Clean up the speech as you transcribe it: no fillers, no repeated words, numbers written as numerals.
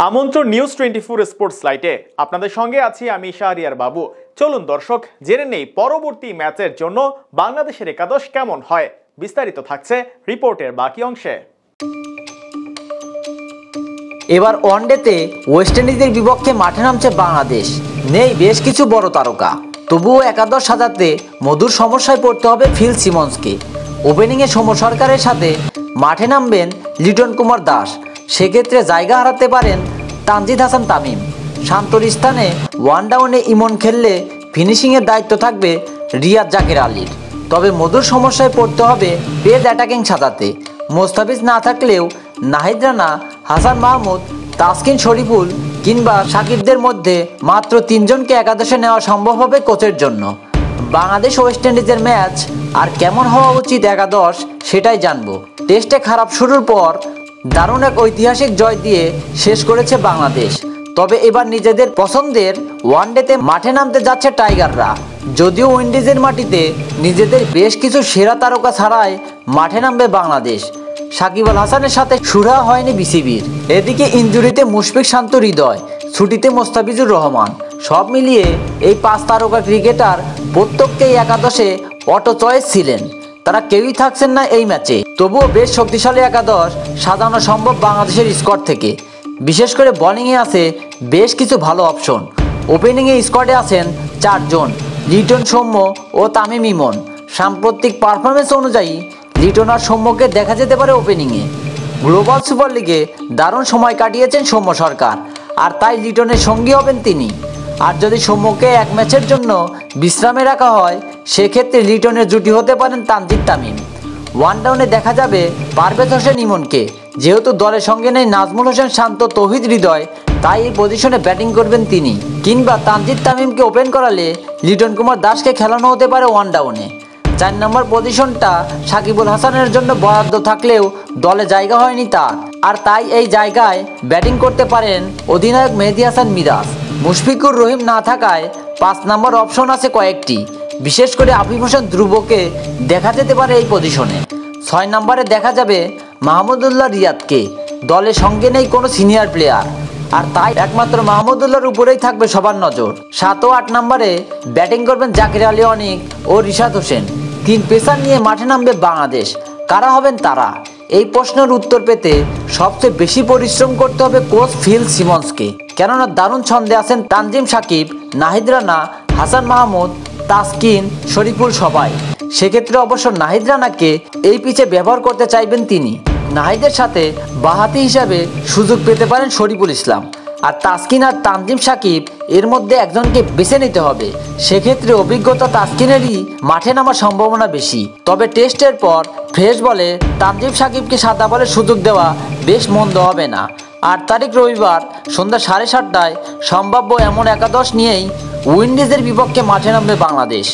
আমন্ত্রণ news 24 sports লাইটে আপনাদের সঙ্গে আছি আমি শাহরিয়ার বাবু। চলুন দর্শক জেনে নেই পরবর্তী ম্যাচের জন্য বাংলাদেশের একাদশ কেমন হয়। বিস্তারিত থাকছে রিপোর্টের বাকি অংশে। এবার ওয়ানডেতে ওয়েস্ট ইন্ডিজের বিপক্ষে মাঠে নামছে বাংলাদেশ। নেই বেশ কিছু বড় তারকা, তবুও একাদশ সাজাতে মধুর সমস্যায় পড়তে হবে ফিল সিমন্সকে। ওপেনিংয়ে সৌম্য সরকারের সাথে মাঠে নামবেন লিটন কুমার দাস। সেক্ষেত্রে জায়গা হারাতে পারেন তানজিদ হাসান তামিম। শান্তর স্থানে ওয়ান ডাউনে ইমন খেললে ফিনিশিংয়ের দায়িত্ব থাকবে রিয়াদ জাকির আলীর। তবে মধুর সমস্যায় পড়তে হবে পেস অ্যাটাকিং সাজাতে। মোস্তাফিজ না থাকলেও নাহিদ রানা, হাসান মাহমুদ, তাসকিন শরীফুল কিংবা সাকিবদের মধ্যে মাত্র 3 জনকে একাদশে নেওয়া সম্ভব হবে কোচের জন্য। বাংলাদেশ ওয়েস্ট ইন্ডিজের ম্যাচ আর কেমন হওয়া উচিত একাদশ সেটাই জানবো। টেস্টে খারাপ শুরুর পর দারুণ এক ঐতিহাসিক জয় দিয়ে শেষ করেছে বাংলাদেশ। তবে এবার নিজেদের পছন্দের ওয়ানডেতে মাঠে নামতে যাচ্ছে টাইগাররা। যদিও উইন্ডিজের মাটিতে নিজেদের বেশ কিছু সেরা তারকা ছাড়াই মাঠে নামবে বাংলাদেশ। সাকিব আল হাসানের সাথে সুরা হয়নি বিসিবির। এদিকে ইনজুরিতে মুশফিক শান্ত হৃদয়, ছুটিতে মোস্তাফিজুর রহমান। সব মিলিয়ে এই 5 তারকা ক্রিকেটার প্রত্যেককেই একাদশে অটো চয়েস ছিলেন। তারা কেউই থাকছেন না এই ম্যাচে। তবুও বেশ শক্তিশালী একাদশ সাজানো সম্ভব বাংলাদেশের স্কোয়াড থেকে। বিশেষ করে বোলিংয়ে আছে বেশ কিছু ভালো অপশন। ওপেনিংয়ে স্কোয়াডে আছেন 4 জন, লিটন, সৌম্য ও তামিম ইমন। সাম্প্রতিক পারফরমেন্স অনুযায়ী লিটন আর সৌম্যকে দেখা যেতে পারে ওপেনিংয়ে। গ্লোবাল সুপার লিগে দারুণ সময় কাটিয়েছেন সৌম্য সরকার, আর তাই লিটনের সঙ্গী হবেন তিনি। আর যদি সৌম্যকে এক ম্যাচের জন্য বিশ্রামে রাখা হয়, সেক্ষেত্রে লিটনের জুটি হতে পারেন তানজিদ তামিম। ওয়ান ডাউনে দেখা যাবে পারভেজ হোসেন ইমনকে। যেহেতু দলের সঙ্গে নেই নাজমুল হোসেন শান্ত, তৌহিদ হৃদয়, তাই এই পজিশনে ব্যাটিং করবেন তিনি। কিংবা তানজিদ তামিমকে ওপেন করালে লিটন কুমার দাসকে খেলানো হতে পারে ওয়ান ডাউনে। 4 নম্বর পজিশনটা সাকিব আল হাসানের জন্য বরাদ্দ থাকলেও দলে জায়গা হয়নি তার, আর তাই এই জায়গায় ব্যাটিং করতে পারেন অধিনায়ক মেহেদী হাসান মিরাজ। মুশফিকুর রহিম না থাকায় 5 নম্বর অপশন আছে কয়েকটি। বিশেষ করে আফিফ হোসেন ধ্রুবকে দেখা যেতে পারে এই পজিশনে। 6 নম্বরে দেখা যাবে মাহমুদুল্লাহ রিয়াদকে। দলের সঙ্গে নেই কোনো সিনিয়র প্লেয়ার, আর তাই একমাত্র মাহমুদুল্লাহর উপরেই থাকবে সবার নজর। 7 ও 8 নম্বরে ব্যাটিং করবেন জাকির আলী অনিক ও রিশাদ হোসেন। 3 পেসার নিয়ে মাঠে নামবে বাংলাদেশ। কারা হবেন তারা? এই প্রশ্নের উত্তর পেতে সবচেয়ে বেশি পরিশ্রম করতে হবে কোচ ফিল সিমন্সকে। কেননা দারুণ ছন্দে আছেন তানজিম, সাকিব, নাহিদ রানা, হাসান মাহমুদ, তাসকিন, শরীফুল সবাই। সেক্ষেত্রে অবশ্য নাহিদ রানাকে এই পিচে ব্যবহার করতে চাইবেন তিনি। নাহিদের সাথে বাহাতি হিসাবে সুযোগ পেতে পারেন শরীফুল ইসলাম। আর তাসকিন আর তানজিম, সাকিব এর মধ্যে একজনকে বেছে নিতে হবে। সেক্ষেত্রে অভিজ্ঞতা তাসকিনেরই মাঠে নামার সম্ভাবনা বেশি। তবে টেস্টের পর ফ্রেশ বলে তানজিম, সাকিবকে সাদা বলে সুযোগ দেওয়া বেশ মন্দ হবে না। 8 তারিখ রবিবার সন্ধ্যা 7:30টায় সম্ভাব্য এমন একাদশ নিয়েই উইন্ডিজের বিপক্ষে মাঠে নামবে বাংলাদেশ।